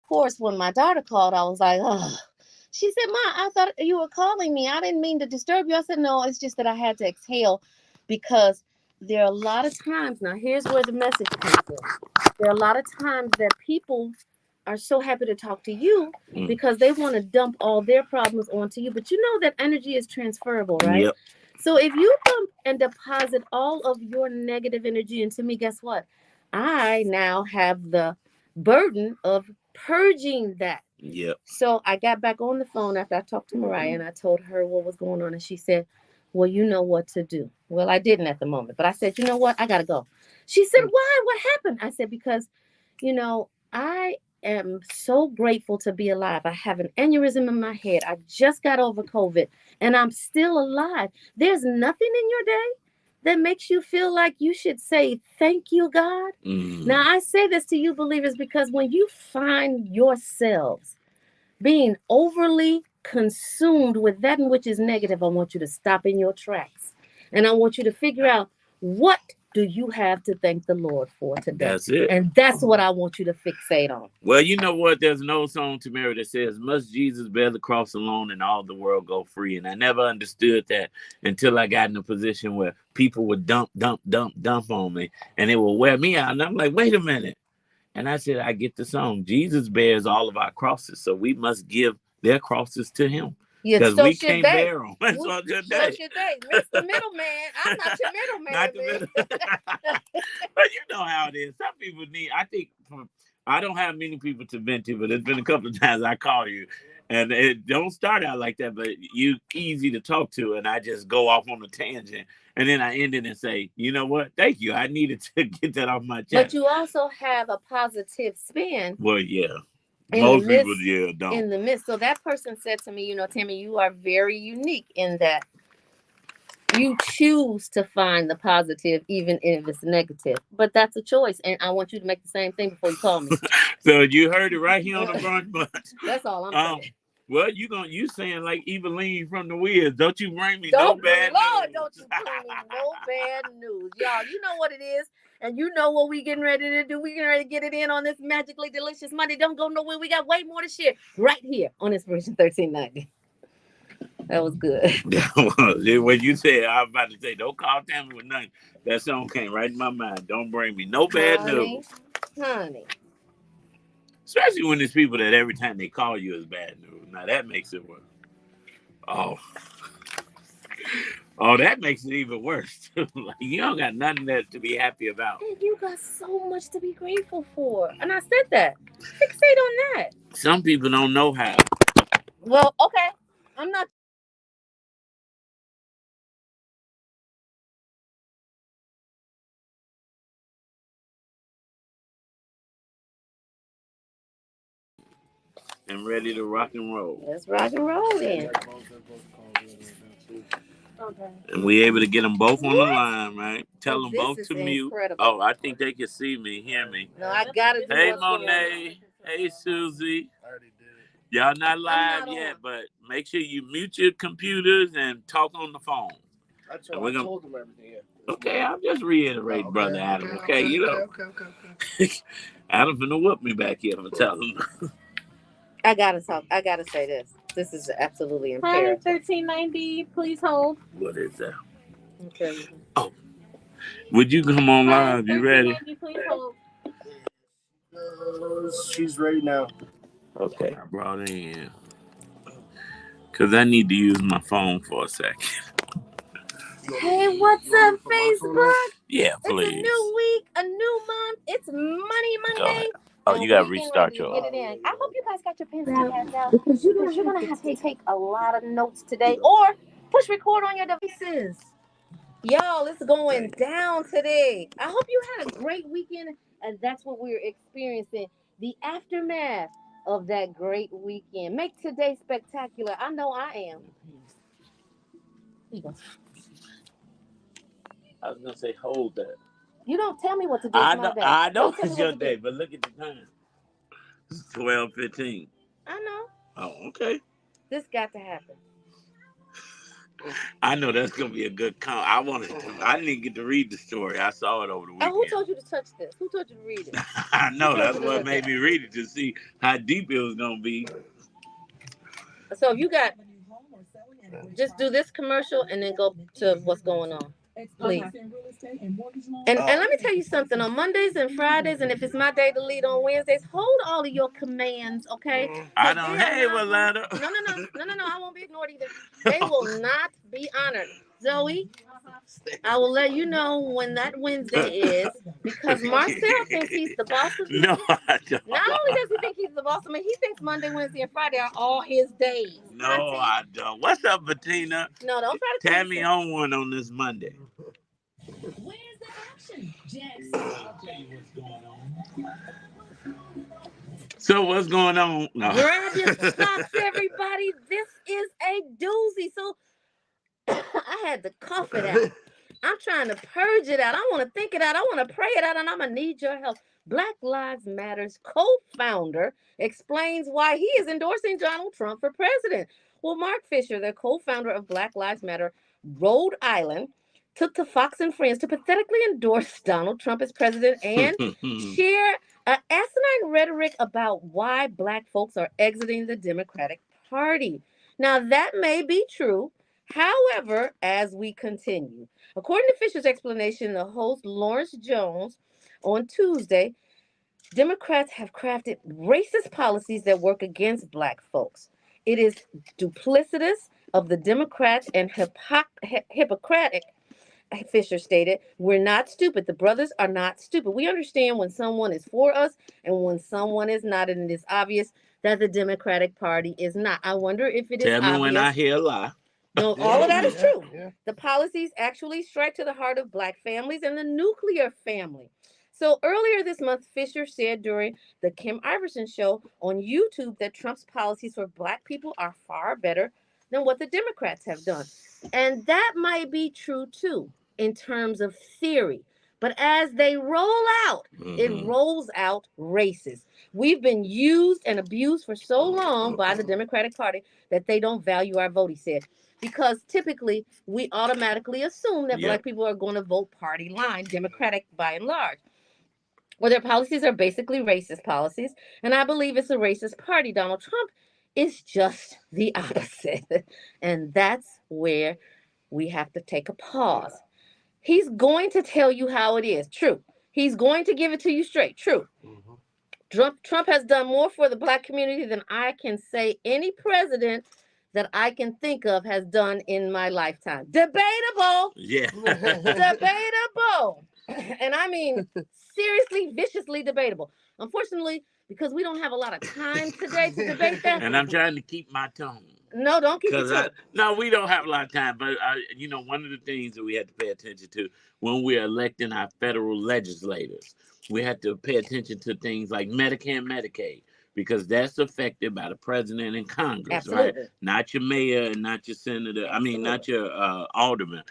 course, when my daughter called, I was like, oh. She said, Ma, I thought you were calling me. I didn't mean to disturb you. I said, no, it's just that I had to exhale because there are a lot of times. Now, here's where the message comes in. There are a lot of times that people are so happy to talk to you because they want to dump all their problems onto you. But you know that energy is transferable, right? Yep. So if you come and deposit all of your negative energy into me, guess what? I now have the burden of purging that. Yep. So I got back on the phone after I talked to Mariah and I told her what was going on. And she said, well, you know what to do. Well, I didn't at the moment, but I said, you know what? I got to go. She said, why? What happened? I said, because, I am so grateful to be alive. I have an aneurysm in my head. I just got over COVID and I'm still alive. There's nothing in your day that makes you feel like you should say, thank you, God. Now, I say this to you believers because when you find yourselves being overly consumed with that which is negative, I want you to stop in your tracks. And I want you to figure out, what do you have to thank the Lord for today? That's it. And that's what I want you to fixate on. Well, you know what? There's an old song to Mary that says, must Jesus bear the cross alone and all the world go free? And I never understood that until I got in a position where people would dump on me and it would wear me out. And I'm like, wait a minute. And I said, I get the song. Jesus bears all of our crosses, so we must give their crosses to him. Because so we can't bear them. That's what should they. Mr. Middleman, I'm not your middleman. Not the middle. But you know how it is. Some people need, I don't have many people to vent to, but there's been a couple of times I call you. And it don't start out like that, but you easy to talk to. And I just go off on a tangent. And then I end it and say, you know what? Thank you. I needed to get that off my chest. But you also have a positive spin. Well, yeah. Most people, don't. In the midst. So that person said to me, Tammy, you are very unique in that you choose to find the positive, even if it's negative. But that's a choice. And I want you to make the same thing before you call me. So you heard it right here on the Brunch Bunch. That's all I'm saying. Well, you saying like Eveline from the Wiz. Don't you bring me no bad news. Don't you bring me no bad news. Y'all, you know what it is. And you know what we getting ready to do. We getting ready to get it in on this magically delicious Monday. Don't go nowhere. We got way more to share right here on Inspiration 1390. That was good. When you said, I was about to say, don't call Tammy with nothing. That song came right in my mind. Don't bring me no bad news. Honey. Especially when there's people that every time they call you is bad news. Now that makes it worse. Oh, that makes it even worse. Like, you don't got nothing that to be happy about. And you got so much to be grateful for. And I said that. Fixate on that. Some people don't know how. Well, okay. I'm not. And ready to rock and roll. Let's rock and roll then. Okay. And we able to get them both on the line, right? Tell them both to mute. Incredible. Oh, I think they can see me, hear me. No, I gotta do. Hey, Moné. Hey, Susie. I already did it. Y'all not live yet, but make sure you mute your computers and talk on the phone. I told them everything. Yeah. Okay, I'm just reiterating, Brother Adam. Okay, you know. Okay. Adam finna whoop me back here for telling him. I gotta talk. I gotta say this. This is absolutely imperative. Hi, 1390. Please hold. What is that? Okay. Oh, would you come on live? You ready? Please hold. She's ready now. Okay, I brought her in because I need to use my phone for a second. Hey, what's up, Facebook? Yeah, please. It's a new week, a new month. It's Money Monday. Oh, you gotta restart your. Get it in. I hope you guys got your pens and pads out because you're gonna have to take a lot of notes today, or push record on your devices. Y'all, it's going down today. I hope you had a great weekend, and that's what we're experiencing. The aftermath of that great weekend. Make today spectacular. I know I am. Here you go. I was gonna say hold that. You don't tell me what to do. I know it's your day, but look at the time. It's 12:15. I know. Oh, okay. This got to happen. I know that's gonna be a good count. I didn't even get to read the story. I saw it over the Oh, who weekend. told you to touch this? Who told you to read it? I Who know told that's you to what look made at me read it to see how deep it was gonna be. it? So if you got, just do this commercial and then go to what's going on, please. And let me tell you something. On Mondays and Fridays, and if it's my day to lead on Wednesdays, hold all of your commands, okay? I Because don't. they are Hey, not going. Valetta. No, no, no, no, no, no. I won't be ignored either. They will not be honored. Zoe, I will let you know when that Wednesday is because Marcel thinks he's the boss of No, me. I don't. Not only does he think he's the boss of me, he thinks Monday, Wednesday, and Friday are all his days. No, I don't. What's up, Bettina? No, don't try to Tag twist me it. on one on this Monday. Where's the action, Jax? I'll tell you what's going on. So what's going on? No. Grab your socks, everybody. This is a doozy. So I had to cough it out. I'm trying to purge it out. I want to think it out. I want to pray it out, and I'm going to need your help. Black Lives Matter's co-founder explains why he is endorsing Donald Trump for president. Well, Mark Fisher, the co-founder of Black Lives Matter Rhode Island, took to Fox and Friends to pathetically endorse Donald Trump as president and share an asinine rhetoric about why black folks are exiting the Democratic Party. Now, that may be true. However, as we continue, according to Fisher's explanation, the host Lawrence Jones on Tuesday, Democrats have crafted racist policies that work against black folks. It is duplicitous of the Democrats and hypocritic, Fisher stated. We're not stupid. The brothers are not stupid. We understand when someone is for us and when someone is not, and it is obvious that the Democratic Party is not. I wonder if it is Tell me when I obvious. hear a lie. No, all of that is true. The policies actually strike to the heart of black families and the nuclear family. So earlier this month, Fisher said during the Kim Iverson show on YouTube that Trump's policies for black people are far better than what the Democrats have done. And that might be true too, in terms of theory. But as they roll out, it rolls out racist. We've been used and abused for so long by the Democratic Party that they don't value our vote, he said, because typically we automatically assume that black people are going to vote party line, Democratic by and large. Well, their policies are basically racist policies, and I believe it's a racist party. Donald Trump is just the opposite. And that's where we have to take a pause. He's going to tell you how it is. True. He's going to give it to you straight. True. Trump has done more for the black community than I can say any president that I can think of has done in my lifetime. Debatable. Yeah. Debatable. And I mean seriously, viciously debatable. Unfortunately, because we don't have a lot of time today to debate that. And I'm trying to keep my tone. No, don't keep your tone. No, we don't have a lot of time. But, one of the things that we have to pay attention to when we're electing our federal legislators, we have to pay attention to things like Medicare and Medicaid, because that's affected by the president and Congress, Absolutely. right? Not your mayor and not your senator. Absolutely. I mean, not your alderman.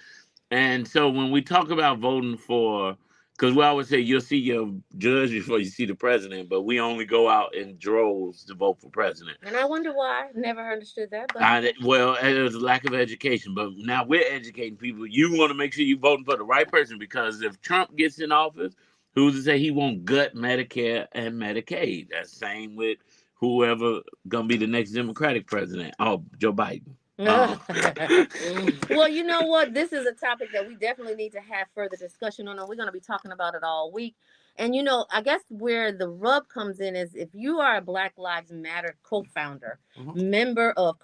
And so when we talk about voting for, because we always say you'll see your judge before you see the president, but we only go out in droves to vote for president. And I wonder why. Never understood that. But well, there's a lack of education, but now we're educating people. You want to make sure you're voting for the right person, because if Trump gets in office, who's to say he won't gut Medicare and Medicaid? That's the same with whoever gonna be the next Democratic president. Oh, Joe Biden. Well, you know what? This is a topic that we definitely need to have further discussion on, and we're going to be talking about it all week. And, I guess where the rub comes in is if you are a Black Lives Matter co-founder,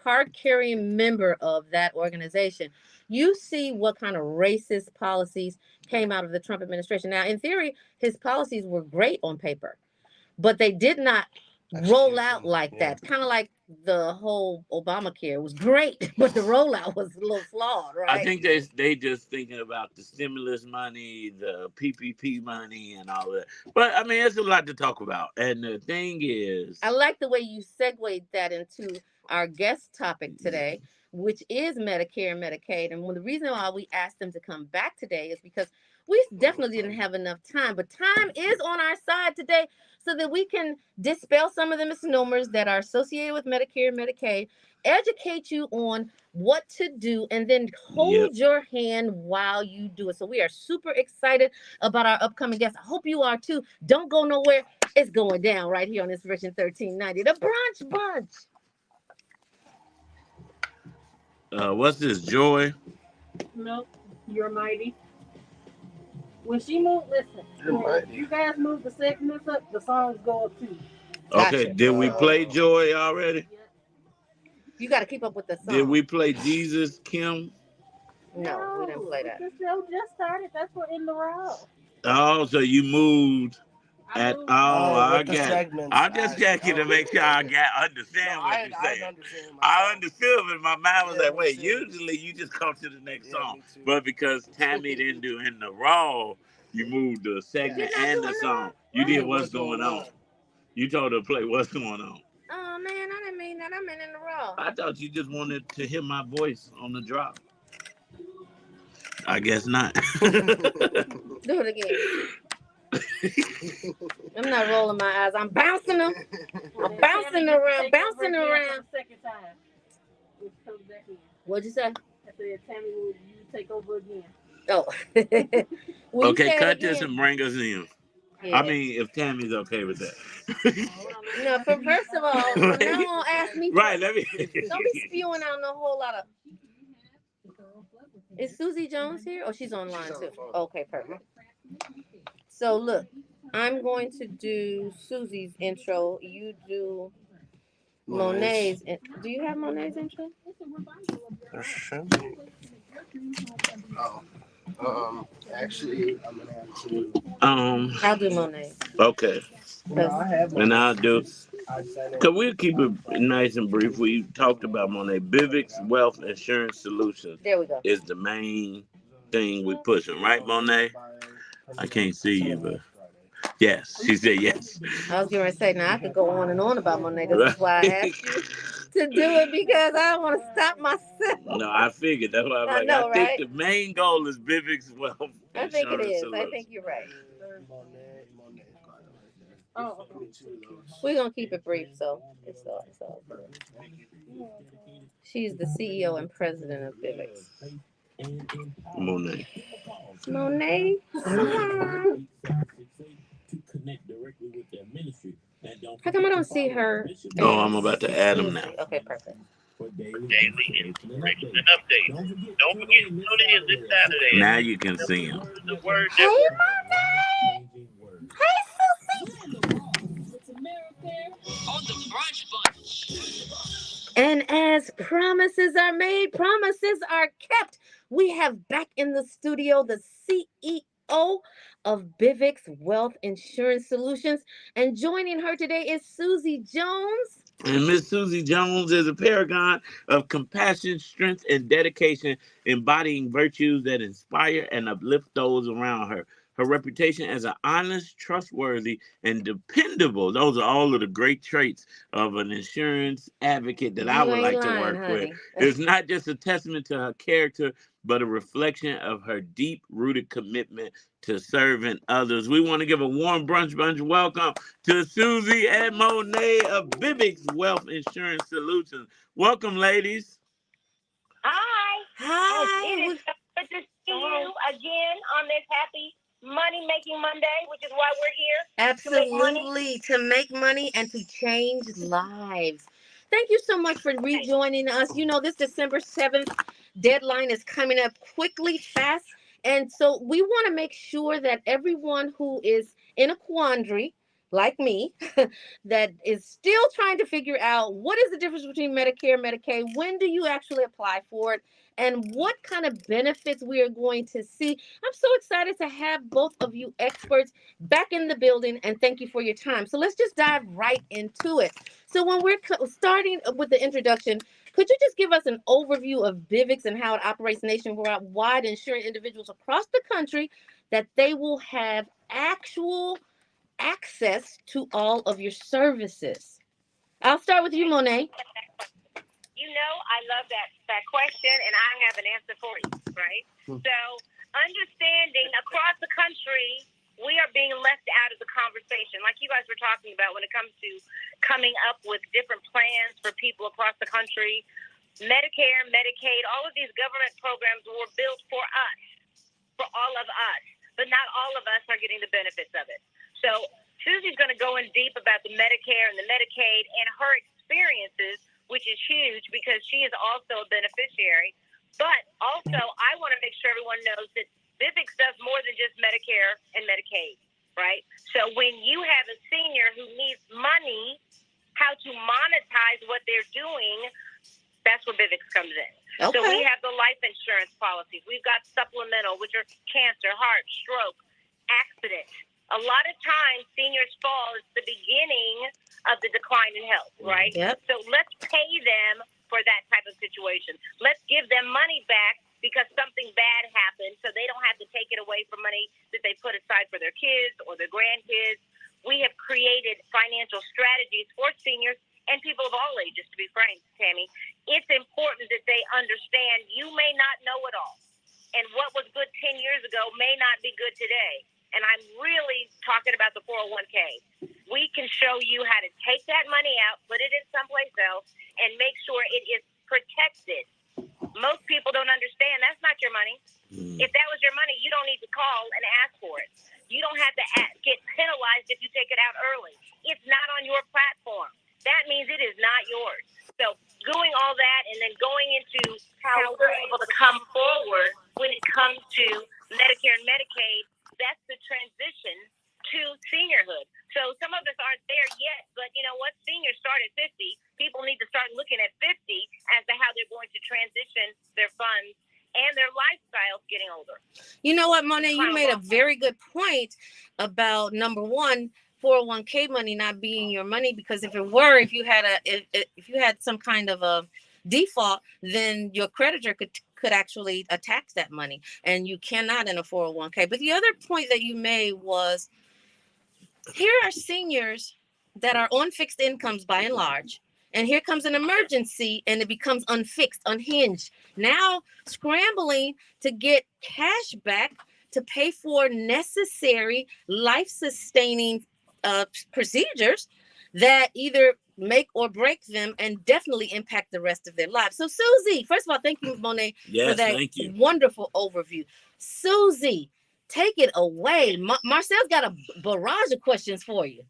card-carrying member of that organization, you see what kind of racist policies came out of the Trump administration. Now, in theory, his policies were great on paper, but they did not roll out like that. Kind of like the whole Obamacare was great, but the rollout was a little flawed, right? I think they just thinking about the stimulus money, the PPP money, and all that. But I mean, there's a lot to talk about. And the thing is, I like the way you segued that into our guest topic today, which is Medicare and Medicaid. And the reason why we asked them to come back today is because we definitely didn't have enough time. But time is on our side today so that we can dispel some of the misnomers that are associated with Medicare and Medicaid, educate you on what to do, and then hold your hand while you do it. So we are super excited about our upcoming guests. I hope you are too. Don't go nowhere. It's going down right here on Inspiration 1390, the Brunch Bunch. What's this, Joy? No, you're mighty. When she moved, listen. When you guys move the segments up, the songs go up too. Okay, Gotcha. did we play Joy already? You got to keep up with the song. Did we play Jesus, Kim? No, we didn't play that. The show just started. That's what in the row. Oh, so you moved at I the got. segments, I'm just checking to make sure I understand what you're saying. I understood, but my mind was like, wait. Usually you just come to the next song, but because Tammy didn't do in the raw, you moved the segment and the song. You did what's going on. You told her to play what's going on. Oh man, I didn't mean that. I meant in the raw. I thought you just wanted to hear my voice on the drop. I guess not. Do it again. I'm not rolling my eyes. I'm bouncing them. I'm bouncing around, bouncing around. Second time. What'd you say? I said, Tammy, will you take over again? Oh. Okay, cut this and bring us in. Yeah. I mean, if Tammy's okay with that. No, first of all, from now on, ask me. Right, let me. Don't be spewing out a whole lot of. Is Susie Jones here? Oh, she's online too. Okay, perfect. So look, I'm going to do Susie's intro. You do Moné's. Do you have Moné's intro? There should be. Actually, I'm gonna have to. I'll do Moné. Okay. And I'll do. Cause we'll keep it nice and brief. We talked about Moné. Bivix Wealth Insurance Solutions. There we go. Is the main thing we pushing, right, Moné? I can't see you, but yes, she said yes. I was going to say, now I could go on and on about Moné. This is why I asked you to do it, because I don't want to stop myself. No, I figured. That's why I'm like, I think the main goal is Bivix Wealth Insurance I think it is. Solutions. I think you're right. Oh, we're going to keep it brief, so it's all good. She's the CEO and president of Bivix. Moné. Moné Swann. How come I don't see her? Oh, I'm about to add them now. Okay, perfect. Daily inspiration and updates. Don't forget to tune in this Saturday. Now you can see them. The word Hey, Moné! Hey, Susie! On the Brunch Bunch. And as promises are made, promises are kept. We have back in the studio the CEO of Bivix Wealth Insurance Solutions. And joining her today is Susie Jones. And Miss Susie Jones is a paragon of compassion, strength, and dedication, embodying virtues that inspire and uplift those around her. Her reputation as an honest, trustworthy, and dependable, those are all of the great traits of an insurance advocate that I would like to work with. It's not just a testament to her character, but a reflection of her deep-rooted commitment to serving others. We want to give a warm brunch welcome to Susie and Moné of Bivix Wealth Insurance Solutions. Welcome, ladies. Hi. Hi. It is good to see you again on this happy money-making Monday, which is why we're here. Absolutely. To make money and to change lives. Thank you so much for rejoining us. You know, this December 7th deadline is coming up quickly, fast. And so we want to make sure that everyone who is in a quandary, like me, that is still trying to figure out what is the difference between Medicare and Medicaid, when do you actually apply for it, and what kind of benefits we are going to see. I'm so excited to have both of you experts back in the building, and thank you for your time. So let's just dive right into it. So when we're starting with the introduction, could you just give us an overview of Bivix and how it operates nationwide, ensuring individuals across the country that they will have actual access to all of your services? I'll start with you, Moné. you know, I love that question, and I have an answer for you, right? So, understanding across the country, we are being left out of the conversation, like you guys were talking about when it comes to coming up with different plans for people across the country. Medicare, Medicaid, all of these government programs were built for us, for all of us, but not all of us are getting the benefits of it. So Susie's going to go in deep about the Medicare and the Medicaid and her experiences, which is huge because she is also a beneficiary. But also, I want to make sure everyone knows that Vivix does more than just Medicare and Medicaid, right? So when you have a senior who needs money, how to monetize what they're doing, that's where Vivix comes in. Okay. So we have the life insurance policies. We've got supplemental, which are cancer, heart, stroke, accident. A lot of times, seniors fall at the beginning of the decline in health, right? Yep. So let's pay them for that type of situation. Let's give them money back because something bad happened, so they don't have to take it away from money that they put aside for their kids or their grandkids. We have created financial strategies for seniors and people of all ages, to be frank, Tammy. It's important that they understand you may not know it all. And what was good 10 years ago may not be good today. And I'm really talking about the 401k. We can show you how to take that money out, put it in someplace else, and make sure it is protected. Most people don't understand that's not your money. If that was your money, you don't need to call and ask for it. You don't have to get penalized if you take it out early. It's not on your platform. That means it is not yours. So doing all that and then going into how we're able to come forward when it comes to Medicare and Medicaid, that's the transition to seniorhood. So some of us aren't there yet, but you know what? Seniors start at 50. People need to start looking at 50 as to how they're going to transition their funds and their lifestyles getting older. You know what, Moné? You made a very good point about, number one, 401k money not being your money, because if it were, if you had some kind of a default, then your creditor could actually tax that money, and you cannot in a 401k. But the other point that you made was, here are seniors that are on fixed incomes by and large, and here comes an emergency and it becomes unfixed, unhinged, now scrambling to get cash back to pay for necessary life-sustaining procedures that either make or break them and definitely impact the rest of their lives. So Susie, first of all, thank you, Moné, for that wonderful overview. Susie, take it away. Marcel's got a barrage of questions for you.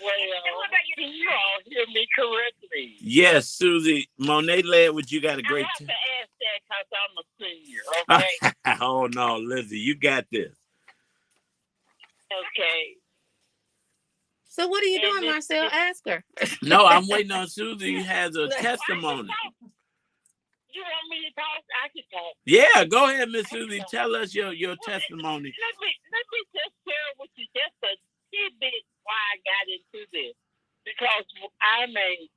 Well, can you all hear me correctly? Yes, Susie. Moné led what you got a great. I have to ask that because I'm a senior, okay? Oh, no, Lizzie, you got this. Okay. So what are you doing, Marcel? Ask her. No, I'm waiting on Susie has a testimony. You want me to talk? I can talk. Yeah, go ahead, Miss Susie. Tell us your testimony. Let me just share with you just a tidbit why I got into this. Because I'm a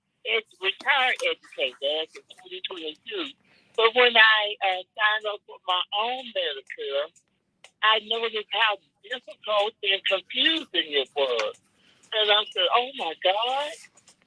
retired educator as of 2022. But when I signed up for my own Medicare, I noticed how difficult and confusing it was. And I said, oh my God.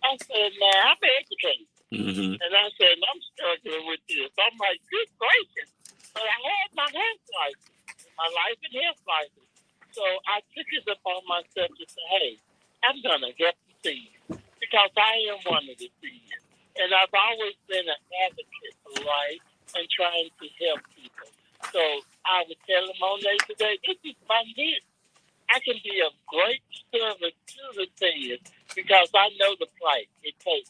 I said, now I'm educated. Mm-hmm. And I said, I'm struggling with this. I'm like, good gracious. But I had my health license, my life and health license. So I took it upon myself to say, hey, I'm going to help the seniors because I am one of the seniors. And I've always been an advocate for life and trying to help people. So I was telling Moné today, this is my gift. I can be of great service to the seniors because I know the price it takes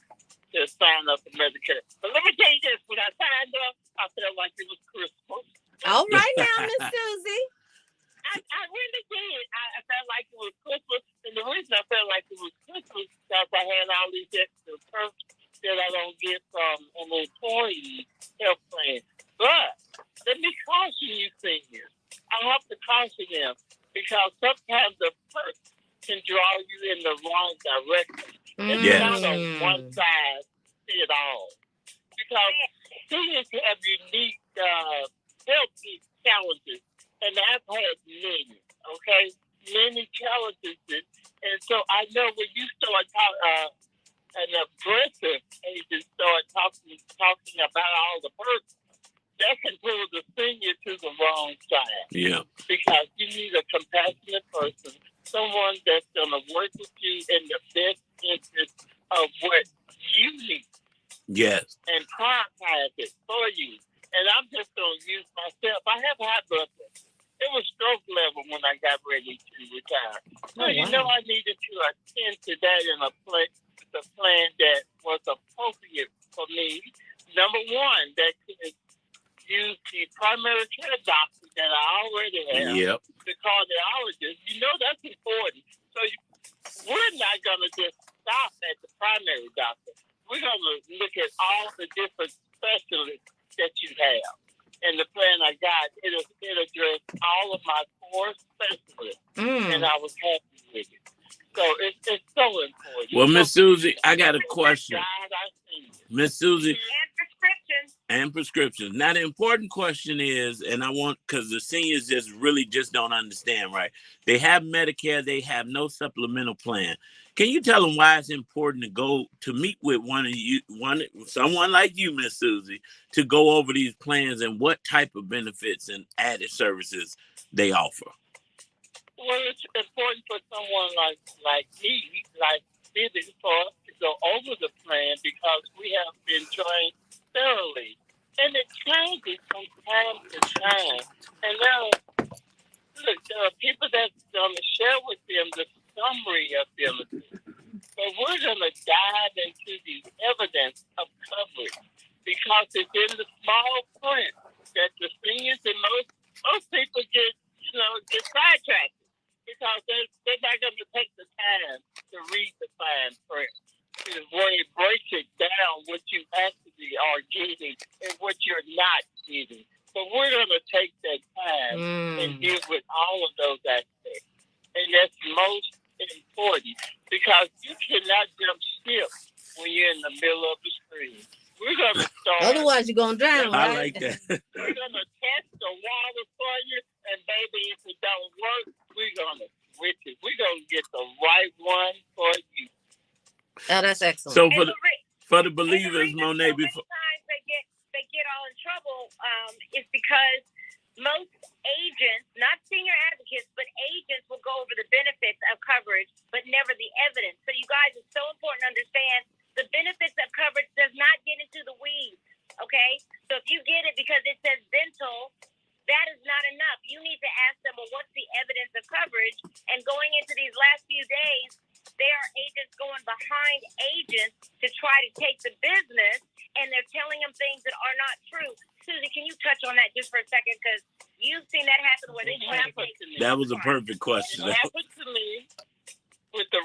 to sign up for Medicare. But let me tell you this, when I signed up, I felt like it was Christmas. All right now, Miss Susie. I really did. I felt like it was Christmas. And the reason I felt like it was Christmas is because I had all these extra perks that I don't get from an employee health plan. But let me caution you seniors. I have to caution them because sometimes the perks can draw you in the wrong direction. It's not a one-size-fits-all. Because seniors have unique health challenges, and I've had many, okay? Many challenges. And so I know when you start an aggressive agent start talking about all the perks, that can pull the senior to the wrong side. Yeah. Because you need a compassionate person, someone that's going to work with you in the best interest of what you need. Yes. And prioritize it for you. And I'm just going to use myself. I have high blood pressure. It was stroke level when I got ready to retire. So, you know, I needed to attend to that in a plan that was appropriate for me. Number one, that could use the primary care doctor that I already have, Yep. the cardiologist. You know, that's important. So we're not going to just stop at the primary doctor. We're going to look at all the different specialists that you have. And the plan I got, it addressed all of my core specialists, and I was happy with it. So it's so important. Well, Miss Susie, I got a question. Miss Susie. And prescriptions. Now, the important question is, and I want, because the seniors just don't understand, right? They have Medicare, they have no supplemental plan. Can you tell them why it's important to go to meet with someone like you, Miss Susie, to go over these plans and what type of benefits and added services they offer? Well, it's important for someone like me, like Vivian, for us to go over the plan because we have been trained thoroughly. And it changes from time to time. And now, look, there are people that's going to share with them the summary of benefits. But we're going to dive into the evidence of coverage because it's in the small print that the seniors and most people get sidetracked because they're not going to take the time to read the fine print. Where it breaks it down what you actually are getting and what you're not getting. So we're going to take that time and deal with all of those aspects. And that's most important because you cannot jump ship when you're in the middle of the stream. We're going to start. Otherwise, you're going to drown, right? I like that. We're going to test the water for you. And baby, if it don't work, we're going to switch it. We're going to get the right one for you. Oh, that's excellent. So for the believers, Moné, before sometimes they get all in trouble is because most agents, not senior advocates, but agents will go over the benefits of coverage, but never the evidence. So you guys, it's so important to understand the benefits of coverage does not get into the weeds. Okay, so if you get it because it says dental, that is not enough. You need to ask them, well, what's the evidence of coverage? And going into these last few days, there are agents going behind agents to try to take the business, and they're telling them things that are not true. Susie, can you touch on that just for a second? Because you've seen that happen where they try to take the That was a perfect question. It happened to me with the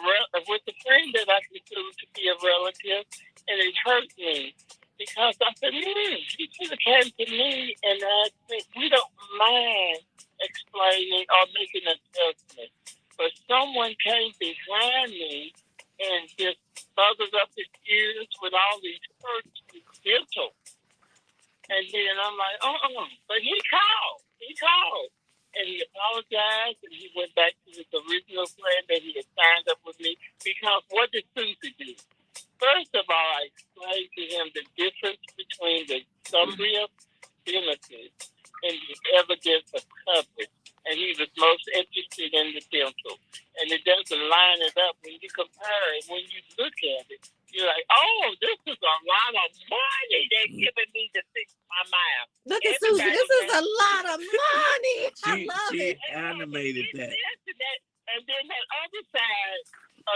friend that I consider to be a relative, and it hurt me because I said, he should have came to me and asked me. We don't mind explaining or making an adjustment. But someone came behind me and just buzzes up his ears with all these perks with dental. And then I'm like, But he called. And he apologized and he went back to his original plan that he had signed up with me. Because what did Susie do? First of all, I explained to him the difference between the summary of benefits and the evidence of coverage. And he was most interested in the dental. And it doesn't line it up when you compare it. When you look at it, you're like, this is a lot of money they're giving me to fix my mouth. Look at Susie. This is a lot of money. She animated that. And then that other side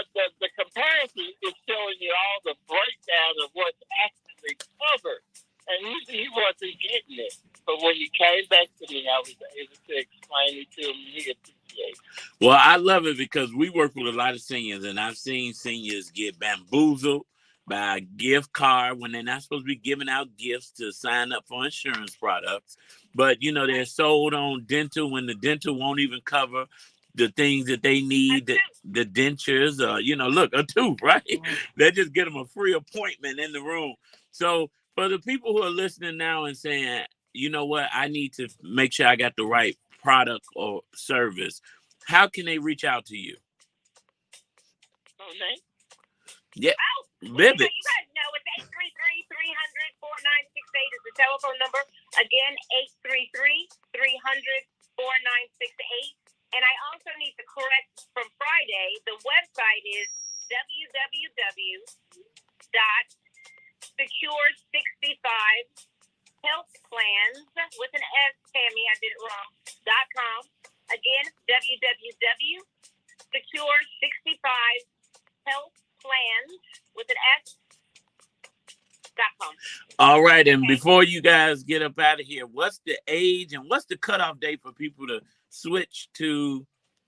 of the comparison is showing you all the breakdown of what's actually covered. And he wasn't getting it. But when he came back to me, I was able to explain it to him. He appreciated it. Well, I love it because we work with a lot of seniors, and I've seen seniors get bamboozled by a gift card when they're not supposed to be giving out gifts to sign up for insurance products. But, they're sold on dental when the dental won't even cover the things that they need, the dentures, look, a tooth, right? They just get them a free appointment in the room. So for the people who are listening now and saying, you know what, I need to make sure I got the right product or service, how can they reach out to you? Okay. Yeah. Vivid. You guys know it's 833-300-4968 is the telephone number. Again, 833-300-4968. And I also need to correct from Friday. The website is www.secure65healthplans with an S, Tammy, I did it wrong, .com. Again, www.secure65healthplans with an S.com. All right, and before you guys get up out of here, what's the age and what's the cutoff date for people to switch to,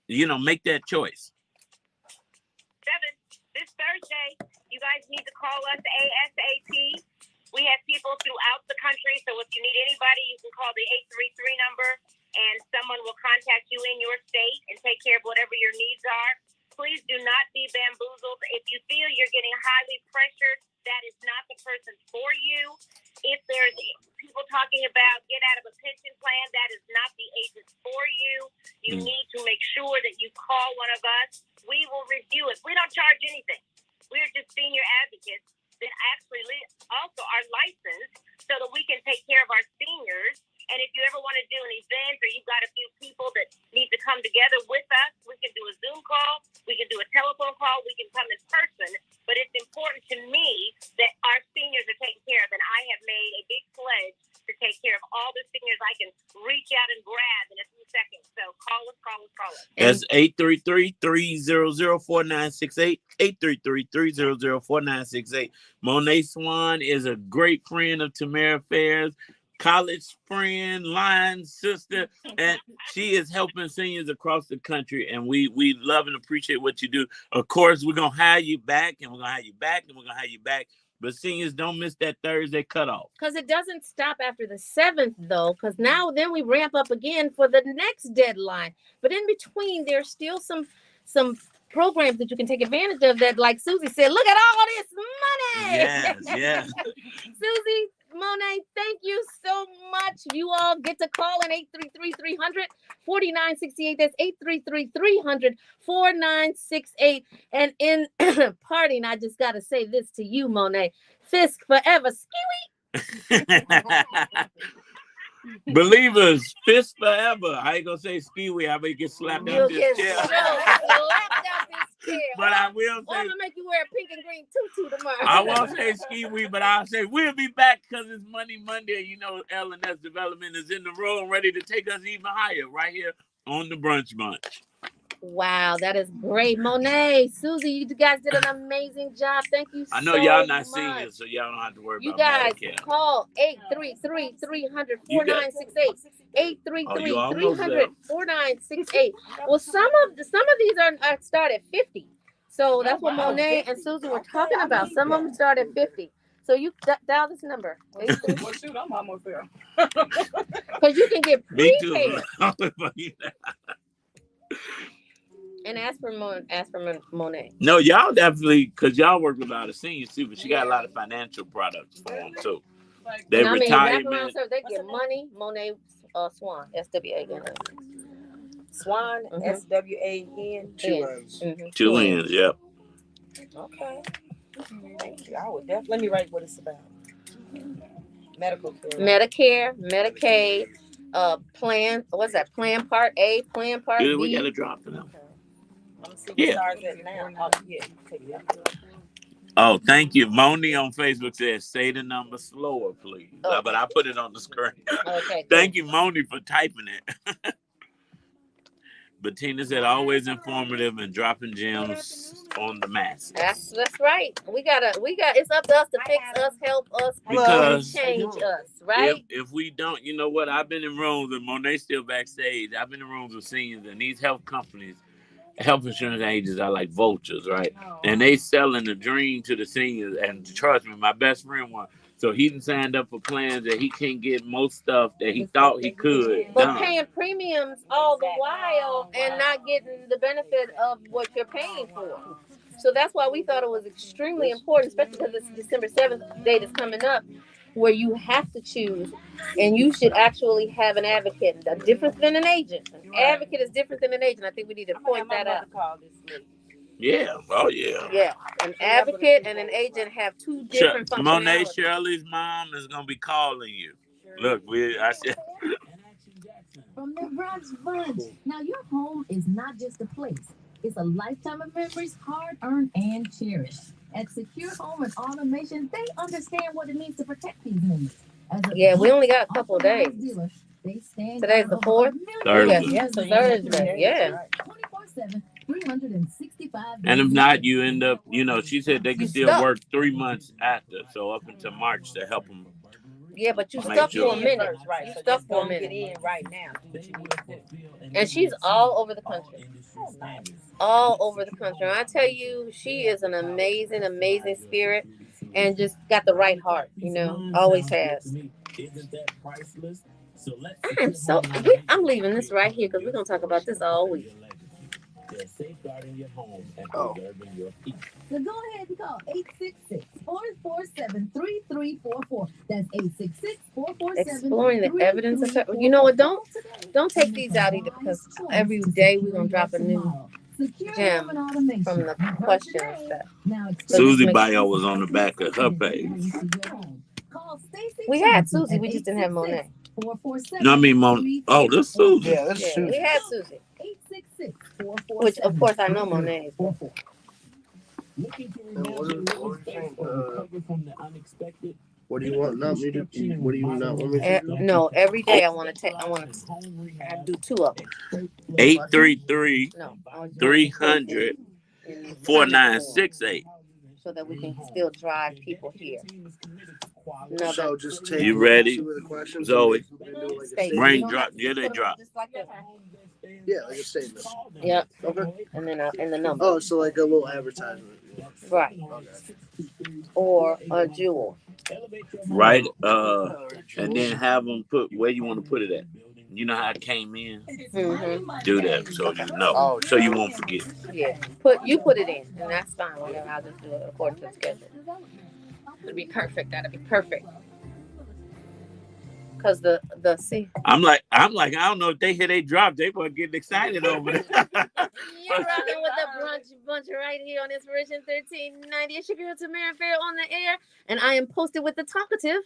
make that choice? 7th, this Thursday. You guys need to call us ASAP. We have people throughout the country, so if you need anybody, you can call the 833 number, and someone will contact you in your state and take care of whatever your needs are. Please do not be bamboozled. If you feel you're getting highly pressured, that is not the person for you. If there's people talking about get out of a pension plan, that is not the agent for you. You need to make sure that you call one of us. We will review it. We don't charge anything. We're just senior advocates that actually also are licensed so that we can take care of our seniors. And if you ever want to do an event or you've got a few people that need to come together with us, we can do a Zoom call, we can do a telephone call, we can come in person. But it's important to me that our seniors are taken care of, and I have made a big pledge to take care of all the seniors I can reach out and grab in a few seconds. So call us. That's 833-300-4968, 833-300-4968. Moné Swann is a great friend of Tamara Fair's, college friend, line sister, and she is helping seniors across the country, and we love and appreciate what you do. Of course, we're going to hire you back, and we're going to hire you back, and we're going to hire you back. But seniors, don't miss that Thursday cutoff. Because it doesn't stop after the 7th, though, because then we ramp up again for the next deadline. But in between, there's still some programs that you can take advantage of that, like Susie said, look at all this money. Yes. Susie, Moné, thank you so much. You all get to call in 833-300-4968. That's 833-300-4968. And in parting, I just got to say this to you, Moné. Fisk forever. Skiwi. Believers, fist forever. I ain't gonna say skiwi. I may get slapped out this chair. But I will say, I'm gonna make you wear a pink and green tutu tomorrow. I won't say skiwi, but I'll say we'll be back because it's Money Monday. L&S Development is in the room, ready to take us even higher, right here on the Brunch Bunch. Wow, that is great. Moné, Susie, you guys did an amazing job. Thank you so much. I know y'all not seniors, so y'all don't have to worry about Medicare. You guys call 833-300-4968. 833-300-4968. Well, some of these are start at 50. So that's what Moné and Susie were talking about. Some of them start at 50. So you dial this number. Well, shoot, I'm almost there. Because you can get prepaid. And ask for Moné. No, y'all definitely, because y'all work with a lot of seniors too, but she got a lot of financial products for them too. They retirement. They get money. Moné Swann, SWAN. Swann, SWAN. Two N's, yep. Okay. Thank you. I would definitely. Let me write what it's about. Medical care. Medicare, Medicaid, plan. What's that? Plan Part A, Plan Part B. We got to drop it now. Okay. I'm gonna see what stars at now. Oh, thank you. Moni on Facebook says, say the number slower, please. Okay. But I put it on the screen. Okay. Thank you, Moni, for typing it. Bettina said, always informative and dropping gems on the masses. That's right. We got. It's up to us to fix us, help us, because change us, right? If we don't, you know what? I've been in rooms, and Monet's still backstage. I've been in rooms with seniors, and these health companies, health insurance agents are like vultures, right? Oh. And they selling the dream to the seniors. And trust me, my best friend won. So he done signed up for plans that he can't get most stuff that he thought he could. But paying premiums all the while and not getting the benefit of what you're paying for. So that's why we thought it was extremely important, especially because this December 7th date is coming up, where you have to choose, and you should actually have an advocate. Different than an agent. An advocate is different than an agent. I think we need to point that out. Yeah. Oh yeah. Yeah, an advocate and an agent have two different Monet functionalities. Shirley's mom is gonna be calling you. Look, I said. From the brunch bunch. Now, your home is not just a place, it's a lifetime of memories, hard earned and cherished. At Secure Home and Automation, they understand what it means to protect these memories. Yeah, we only got a couple of days. Dealer, they stand Today's the 4th. Thursday. Yes, Thursday. Yeah. 24/7, 365 And if not, you end up, she said they can You still stuck. work 3 months after, so up until March to help them. Yeah, but you Make stuck sure. for a minute. Right, You so stuck just for a don't get minute. in right now. Do what you need to do. And she's all over the country. All over the country. And I tell you, she is an amazing, amazing spirit and just got the right heart, always has. I'm leaving this right here because we're going to talk about this all week. Oh. So go ahead and call 866-447-3344. That's 866-447-3344. Exploring the evidence of you know what? Don't take these out either because every day we're gonna drop a new gem from the question and stuff. Susie bio was on the back of her page. We had Susie, we just didn't have Monet. No, I mean Monet. Oh, this Susie. Yeah, that's Susie. We had Susie. Which of course I know Monet. What do you want? Not me to. What do you not want me to do? No, every day I want to do 2 of them. 833 No, 300 4968. so that we can still drive people here. No, So just take. You ready? Two of the questions. Zoe. Stacey, Rain you don't drop. have to Yeah, they put them drop. just like that. Yeah, like a statement. Yep. Okay. And then and the number. Oh, so like a little advertisement. Right. Or a jewel. Right. And then have them put where you want to put it at. You know how it came in? Mm-hmm. Do that so you know. Oh, so you won't forget. Yeah. Put it in, and that's fine. And then I'll just do it according to the schedule. It'll be perfect. That'll be perfect. Cause the see. I'm like, I don't know if they hear they drop, they were getting excited over it. You're rocking with the brunch bunch right here on Inspiration 1390. It's your girl Tamara Fair on the air, and I am posted with the talkative.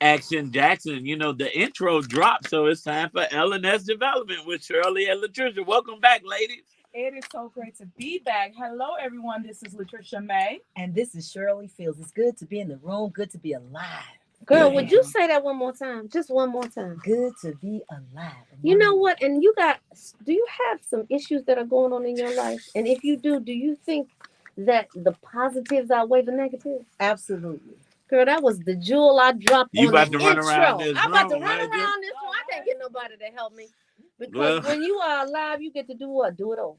Action Jackson, the intro dropped, so it's time for L&S Development with Shirley and Latricia. Welcome back, ladies. It is so great to be back. Hello, everyone. This is Latricia May. And this is Shirley Fields. It's good to be in the room. Good to be alive. Girl, would you say that one more time? Just one more time. Good to be alive. You know what? And do you have some issues that are going on in your life? And if you do you think that the positives outweigh the negatives? Absolutely. Girl, that was the jewel I dropped You on about the to run intro. around this I'm about to room, run right? around this room. I can't get nobody to help me. Because when you are alive, you get to do what? Do it over.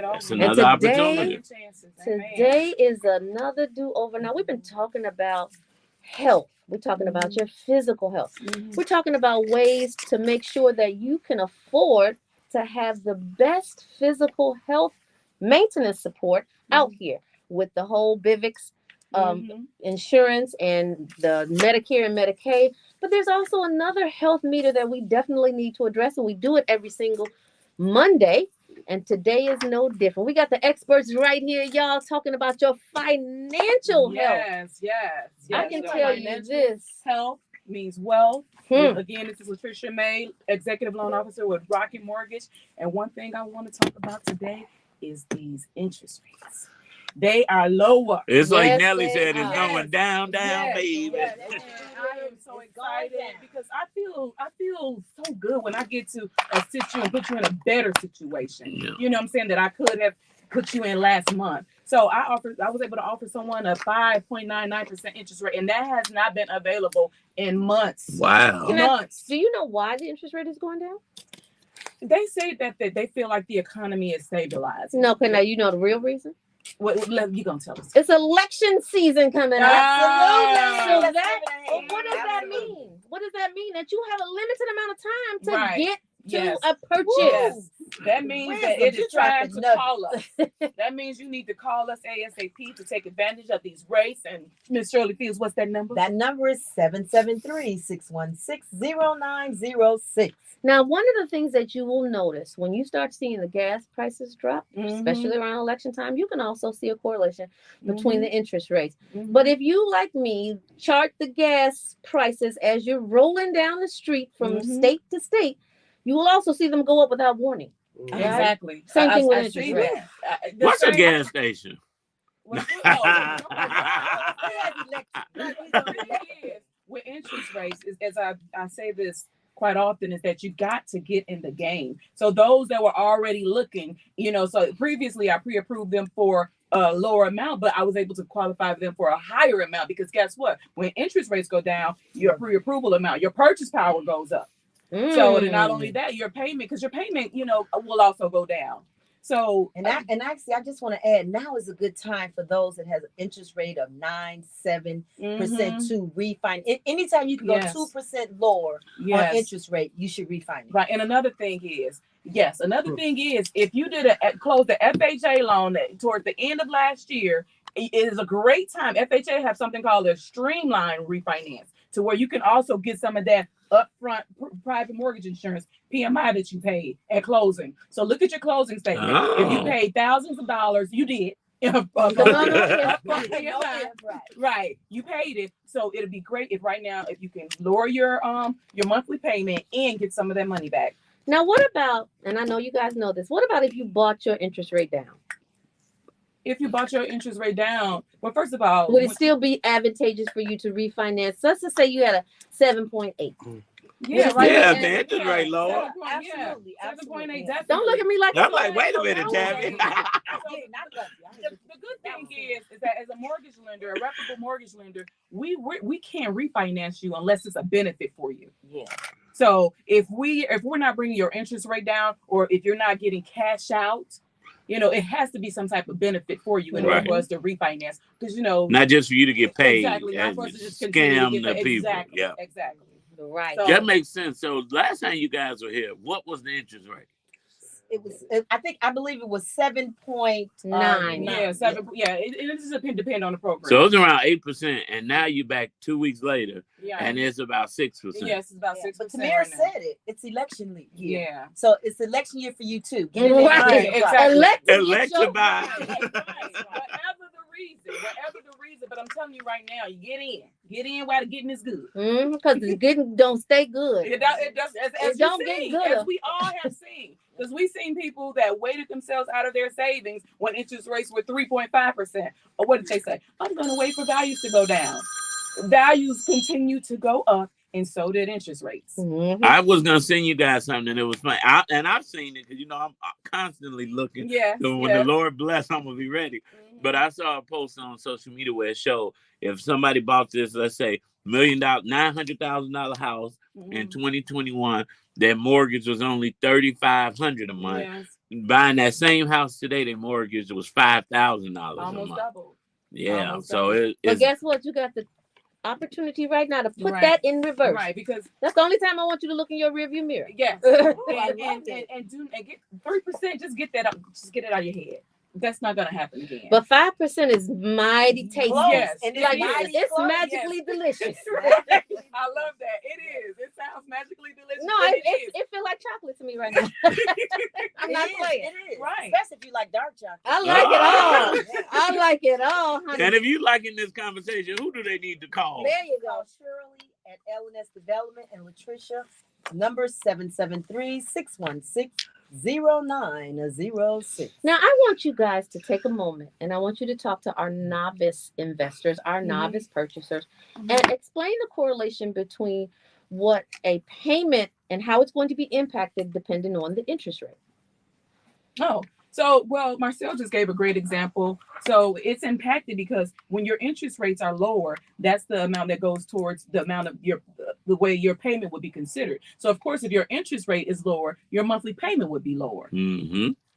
That's another opportunity. Today is another do-over. Now, we've been talking about health. We're talking about your physical health. Mm-hmm. We're talking about ways to make sure that you can afford to have the best physical health maintenance support out here with the whole Bivix insurance and the Medicare and Medicaid. But there's also another health meter that we definitely need to address, and we do it every single Monday. And today is no different. We got the experts right here, y'all, talking about your financial health. Yes. I can tell you this. Health means wealth. Again, this is Latricia May, Executive Loan Officer with Rocket Mortgage. And one thing I want to talk about today is these interest rates. They are lower. It's like Nelly said, it's going down, baby. Yes. I am so excited because I feel so good when I get to assist you and put you in a better situation. Yeah. You know what I'm saying? That I could have put you in last month. So I was able to offer someone a 5.99% interest rate, and that has not been available in months. Wow. Months. Do you know why the interest rate is going down? They say that they feel like the economy is stabilized. No, okay, now you know the real reason? What you gonna tell us? It's election season coming up. Absolutely. So what does that mean? What does that mean? That you have a limited amount of time to get to a purchase. Yes. That means that it is time to call us. us. That means you need to call us ASAP to take advantage of these rates. And Miss Shirley Fields, what's that number? That number is 773-616-0906. Now, one of the things that you will notice when you start seeing the gas prices drop, especially around election time, you can also see a correlation between the interest rates. But if you, like me, chart the gas prices as you're rolling down the street from state to state, you will also see them go up without warning. Right? Exactly. Same thing with interest rates. What's a gas station? With interest rates, as I say this quite often, is that you got to get in the game. So those that were already looking, so previously I pre-approved them for a lower amount, but I was able to qualify them for a higher amount because guess what? When interest rates go down, your pre-approval amount, your purchase power goes up. So not only that, your payment, because your payment, will also go down. So and actually, I just want to add, now is a good time for those that has an interest rate of 9-7% to refinance. Anytime you can go 2% lower on interest rate, you should refinance. Right. And another thing is, if you did close the FHA loan towards the end of last year, it is a great time. FHA have something called a streamline refinance, to where you can also get some of that upfront private mortgage insurance PMI that you paid at closing. So look at your closing statement. If you paid thousands of dollars, you did. Right, you paid it. So it'll be great if right now, if you can lower your monthly payment and get some of that money back. Now, what about, and I know you guys know this, what about if you bought your interest rate down? If you bought your interest rate down, well, first of all, would it still be advantageous for you to refinance? Let's just say you had a 7.8. Yeah, right. Yeah, the interest rate lower. Absolutely. 7.8. Don't look at me like I'm like, wait a minute, Tabby. The good thing is that as a mortgage lender, a reputable mortgage lender, we can't refinance you unless it's a benefit for you. Yeah. So if we're not bringing your interest rate down, or if you're not getting cash out, it has to be some type of benefit for you in order for us to refinance. Because not just for you to get paid. Exactly. Not for us to just scam the people. Exactly. Yeah. Exactly. Right. So, that makes sense. So last time you guys were here, what was the interest rate? It was, I believe it was 7.9. Yeah, 7. Yeah, it just depend on the program. So it was around 8%, and now you're back 2 weeks later, and it's about 6%. Yes, it's about 6%. But Tamara said it. It's election year. Yeah. So it's election year for you too. Right. Exactly. Election by. Whatever the reason, but I'm telling you right now, you get in while the getting is good. Because the getting don't stay good. It does. As don't get good. As we all have seen. Because we've seen people that waited themselves out of their savings when interest rates were 3.5%. Or what did they say? I'm going to wait for values to go down. Values continue to go up, and so did interest rates. I was going to send you guys something, and it was funny. And I've seen it because, I'm constantly looking. Yeah. So when the Lord bless, I'm going to be ready. But I saw a post on social media where it showed if somebody bought this, let's say, $1 million, $900,000 house in 2021, their mortgage was only $3,500 a month. Yes. Buying that same house today, their mortgage was $5,000 a month. Almost double. Yeah. Almost So double. But guess what? You got the opportunity right now to put that in reverse. Right, because that's the only time I want you to look in your rearview mirror. Yes. and get 3%. Just get that up. Just get it out of your head. That's not gonna happen again. But 5% is mighty tasty. Yes, and it's magically delicious. I love that. It is. It sounds magically delicious. No, it feels like chocolate to me right now. I'm not playing. It is. Right. Especially if you like dark chocolate. I like it all. I like it all, honey. And if you liking this conversation, who do they need to call? There you go. Shirley at L&S Development and Latricia. Number 773-616-0906. Now, I want you guys to take a moment and I want you to talk to our novice investors, our novice purchasers, and explain the correlation between what a payment and how it's going to be impacted depending on the interest rate. Oh, so, well, Marcel just gave a great example. So it's impacted because when your interest rates are lower, that's the amount that goes towards the amount of the way your payment would be considered. So, of course, if your interest rate is lower, your monthly payment would be lower.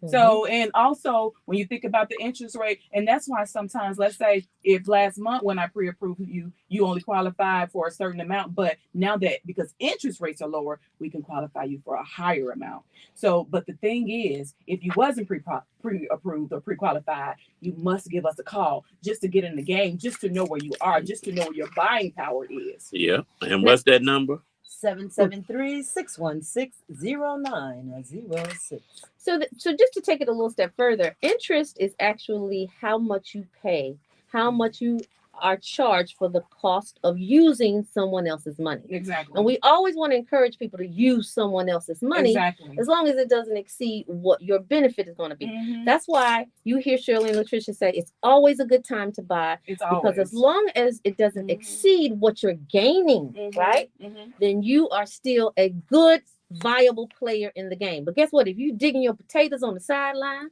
So, and also when you think about the interest rate, and that's why sometimes, let's say if last month when I pre-approved you, you only qualified for a certain amount, but now that because interest rates are lower, we can qualify you for a higher amount. So, but the thing is, if you wasn't pre-approved or pre-qualified, you must give us a call just to get in the game, just to know where you are, just to know where your buying power is. Yeah. And what's that number? 773-616-0906. So just to take it a little step further, interest is actually how much you pay, how much you are charged for the cost of using someone else's money. Exactly. And we always want to encourage people to use someone else's money, as long as it doesn't exceed what your benefit is going to be. That's why you hear Shirley and Latricia say it's always a good time to buy, because as long as it doesn't exceed what you're gaining, right, then you are still a good, viable player in the game. But guess what? If you digging your potatoes on the sideline,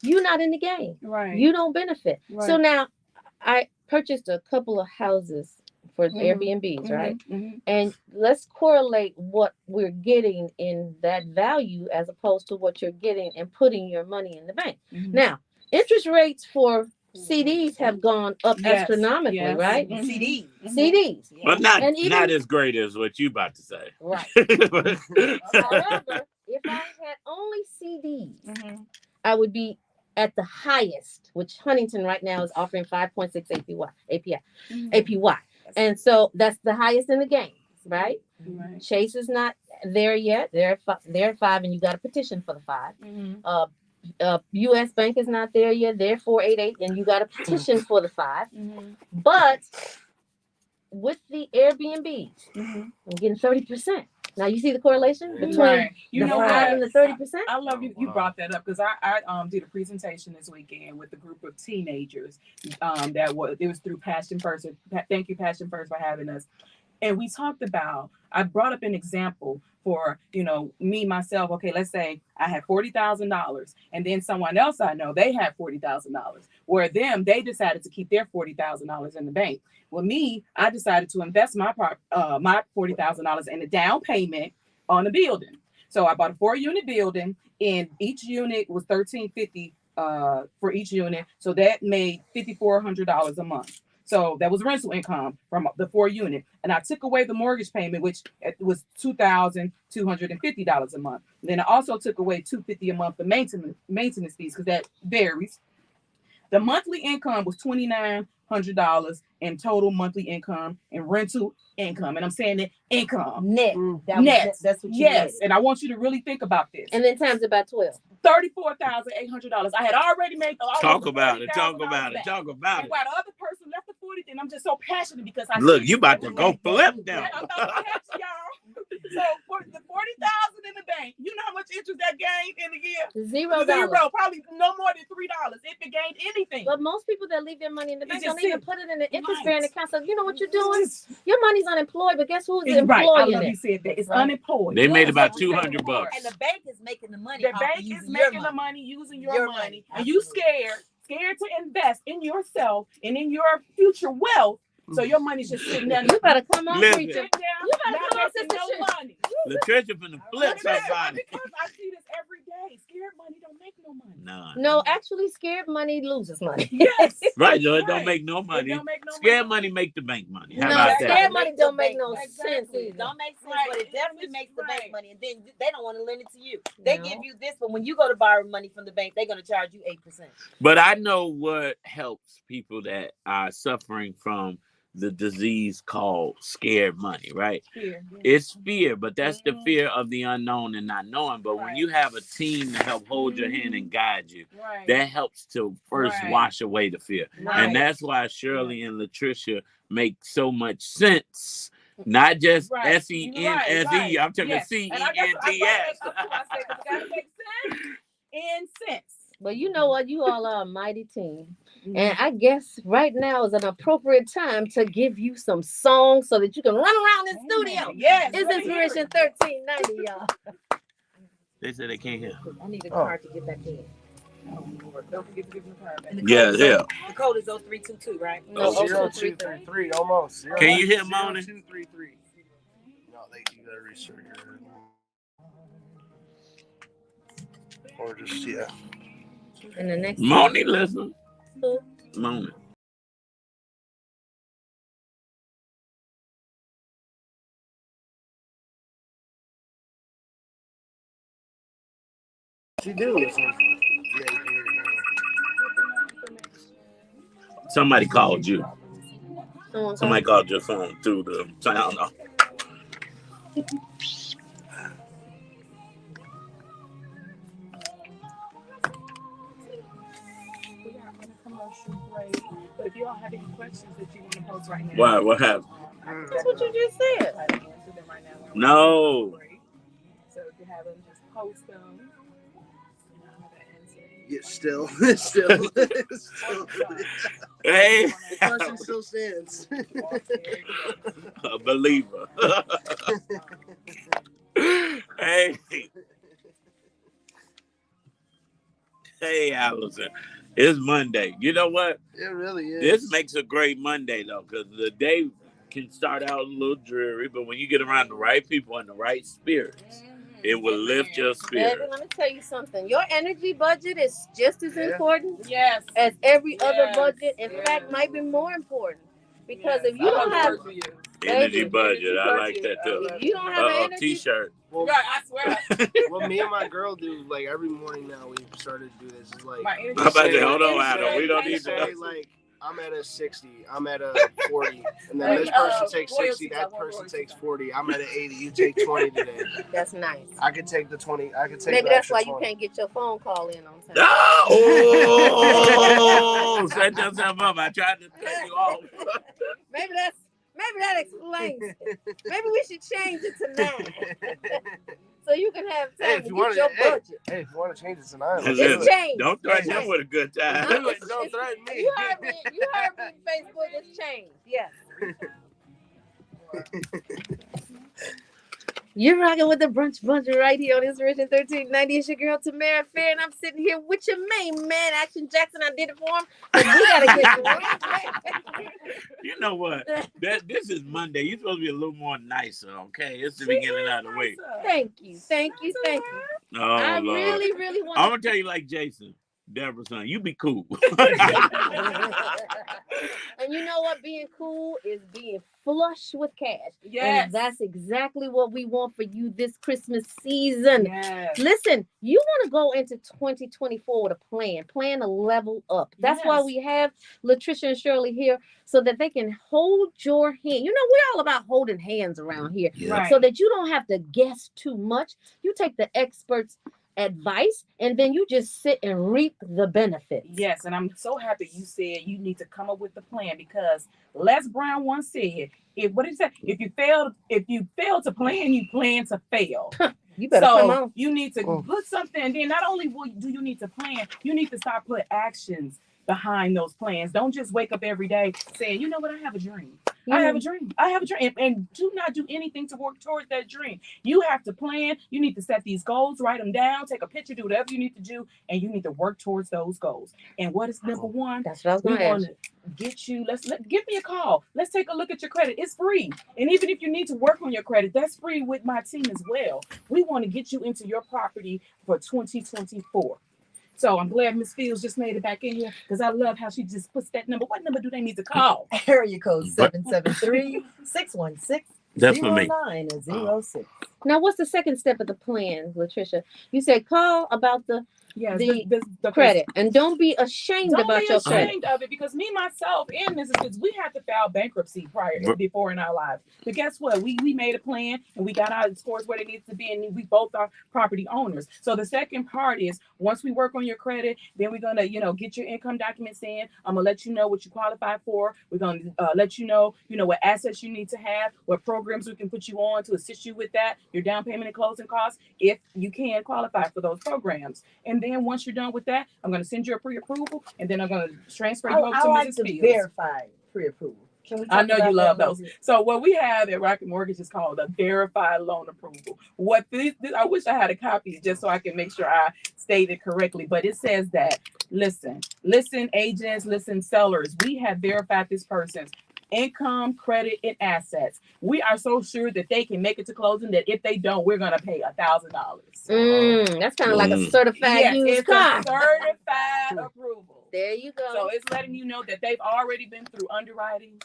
you're not in the game. Right. You don't benefit. Right. So now I purchased a couple of houses for Airbnbs, right? And let's correlate what we're getting in that value as opposed to what you're getting and putting your money in the bank. Now, interest rates for CDs have gone up astronomically, right? CDs. But not as great as what you about to say. Right. However, if I had only CDs, I would be at the highest, which Huntington right now is offering 5.6 APY. And so that's the highest in the game, right? Chase is not there yet. They're at 5, and you got to petition for the 5. U.S. Bank is not there yet. They're 4.88, and you got to petition for the 5. But with the Airbnbs, I'm getting 30%. Now you see the correlation between the 5 and the 30%. I love you brought that up, because I did a presentation this weekend with a group of teenagers. It was through Passion First. Thank you, Passion First, for having us. And we talked about, I brought up an example for, me, myself. Okay, let's say I had $40,000, and then someone else I know, they had $40,000. Where they decided to keep their $40,000 in the bank. Well, me, I decided to invest my $40,000 in a down payment on a building. So I bought a 4-unit building, and each unit was $1,350 for each unit. So that made $5,400 a month. So that was rental income from the 4-unit. And I took away the mortgage payment, which was $2,250 a month. Then I also took away $250 a month for maintenance fees, because that varies. The monthly income was $2,900 in total monthly income and rental income. And I'm saying that income. Net. Net. That's what you Yes. And I want you to really think about this. And then times it by 12. $34,800. I had already made Talk about it. While the other person left the 40, and I'm just so passionate because look, you about to go flip down. I'm about to catch y'all. So for the $40,000 in the bank, you know how much interest that gained in a year? $0. Probably no more than $3 if it gained anything. But most people that leave their money in the bank don't even put it in the interest-bearing account. So you know what you're doing? Your money's unemployed, but guess who's employing right. I love it? you said that. It's unemployed. They made about $200. And the bank is making the money. The bank is making the money using your money. And you scared to invest in yourself and in your future wealth. So your money's just sitting there. You better come on, Listen. preacher. You better come on, Sister money. Latricia finna flip somebody. Because I see this every day. Scared money don't make no money. No, actually, scared money loses money. Yes. Right, so it don't make no money. Scared money make the bank money. How about that? Scared money don't make no sense either. Don't make sense, but it definitely makes the bank money. And then they don't want to lend it to you. They give you this, but when you go to borrow money from the bank, they're going to charge you 8%. But I know what helps people that are suffering from the disease called scared money, right? Fear. It's fear, but that's the fear of the unknown and not knowing. But when you have a team to help hold your hand and guide you, that helps to first wash away the fear. And that's why Shirley and Latricia make so much sense. Not just SENSE. I'm talking CENTS. In sense. But you know what? You all are a mighty team. And I guess right now is an appropriate time to give you some songs so that you can run around the studio. Yes. It's Inspiration 1390, y'all. They said they can't hear. I need a card to get back in. Oh, Lord. Don't forget to give them the card back. Yeah. The code is 0322, right? No, 0233, almost. Can you hear Moné? 0233. No, you gotta research your Or just, yeah. And the next Moné, listen. Who? Moné. She do listen. Somebody called you. Somebody called your phone through the sound off. But if you all have any questions that you want to post right now, What happened? That's what you just said. No. So if you have them, just post them. Yeah, still. Hey. Question still stands. A believer. Hey. Hey, Allison. It's Monday. You know what? It really is. This makes a great Monday, though, because the day can start out a little dreary, but when you get around the right people and the right spirits, it will lift your spirit. Baby, let me tell you something. Your energy budget is just as important as every other budget. In fact, might be more important. Because if you don't have energy budget, I like that too. If you don't have an energy T-shirt. Well, I swear. What me and my girl do, like every morning now, we started to do this. Is like, I'm about to say, hold on, Adam. We don't need to know. Like, I'm at a 60, I'm at a 40, and then this person takes 60, that person takes 40. I'm at an 80, you take 20 today. That's nice. I could take the 20. I could take. Maybe the that's why 20. you can't get your phone call in on time. Oh, set yourself up. I tried to cut you off. Maybe that explains it. Maybe we should change it to 9. So you can have time to get your budget. Hey, if you want to change it to 9, it's changed. Don't threaten him with a good time. Don't threaten me. You heard me Facebook. It's changed. Yes. You're rocking with the brunch bunch right here on Inspiration 1390. It's your girl Tamara Fair, and I'm sitting here with your main man, Action Jackson. I did it for him, but we gotta get right back. You know what? This is Monday. You're supposed to be a little more nicer, okay? It's the beginning of the week. Thank you. Oh, I Lord. really want. I'm gonna tell you like Jason, Deborah's son. You be cool. And you know what? Being cool is being flush with cash. Yes. And that's exactly what we want for you this Christmas season. Yes. Listen, you want to go into 2024 with a plan to level up. That's why we have Latricia and Shirley here, so that they can hold your hand. You know, we're all about holding hands around here. Yeah. So that you don't have to guess too much. You take the experts' advice and then you just sit and reap the benefits. Yes, and I'm so happy you said you need to come up with the plan, because Les Brown once said, if you fail to plan, you plan to fail. You better come on. You need to put something, and then not only do you need to plan, you need to start putting actions behind those plans. Don't just wake up every day saying, you know what, I have a dream. I have a dream. And do not do anything to work towards that dream. You have to plan. You need to set these goals, write them down, take a picture, do whatever you need to do, and you need to work towards those goals. And what is number one? That's what I was going to ask. Get you, give me a call. Let's take a look at your credit. It's free. And even if you need to work on your credit, that's free with my team as well. We want to get you into your property for 2024. So I'm glad Miss Fields just made it back in here, because I love how she just puts that number. What number do they need to call? Area code 773-616-0906. Now, what's the second step of the plan, Latricia? You said call about the credit, and don't be ashamed about your credit. Don't be ashamed of it, because me, myself, and Mrs. Fitz, we had to file bankruptcy before in our lives. But guess what? We made a plan, and we got our scores where they need to be, and we both are property owners. So the second part is, once we work on your credit, then we're gonna, get your income documents in. I'm gonna let you know what you qualify for. We're gonna let you know, what assets you need to have, what programs we can put you on to assist you with that, your down payment and closing costs, if you can qualify for those programs. And then once you're done with that, I'm going to send you a pre-approval, and then I'm going to transfer you over to Mrs. Fields. Verify pre-approval. I know you love those. So what we have at Rocket Mortgage is called a verified loan approval. What this I wish I had a copy just so I can make sure I state it correctly. But it says that, listen, agents, listen, sellers, we have verified this person's income, credit, and assets. We are so sure that they can make it to closing that if they don't, we're gonna pay $1,000. That's kind of like a certified used car. A certified approval. There you go. So it's letting you know that they've already been through underwriting.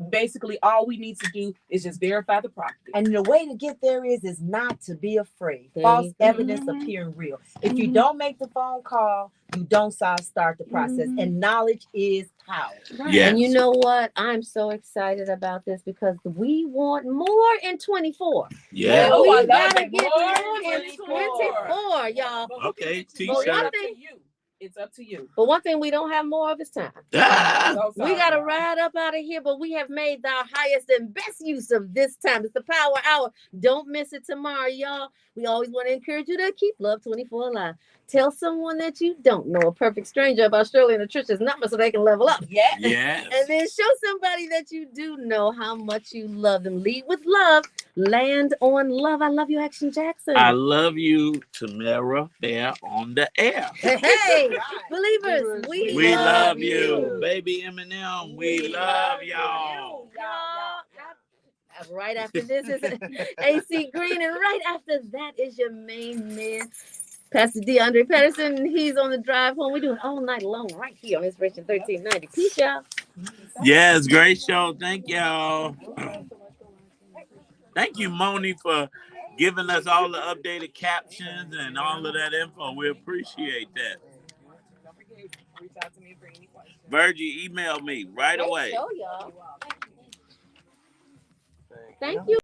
Basically, all we need to do is just verify the property. And the way to get there is not to be afraid. False evidence appearing real. If you don't make the phone call, you don't start the process. And knowledge is power. Right. Yes. And you know what? I'm so excited about this because we want more in 24. Yeah. Oh, we gotta get more in 24, y'all. Okay, T-shirt. It's up to you. But one thing we don't have more of is time. We got to ride up out of here, but we have made our highest and best use of this time. It's the power hour. Don't miss it tomorrow, y'all. We always want to encourage you to keep Love 24 alive. Tell someone that you don't know, a perfect stranger, about Shirley and Tricia's number so they can level up. Yes. And then show somebody that you do know how much you love them. Lead with love. Land on love. I love you, Action Jackson. I love you, Tamara, there on the air. Hey, believers, we love you. Baby Eminem, we love y'all. Right after this is AC Green, and right after that is your main man, Pastor DeAndre Patterson. He's on the drive home. We're doing all night long right here on Inspiration 1390. Peace, y'all. Yes, great show. Thank y'all. Thank you, Moné, for giving us all the updated captions and all of that info. We appreciate that. Don't forget, reach out to me for any questions. Virgie, email me right away. Show y'all. Thank you.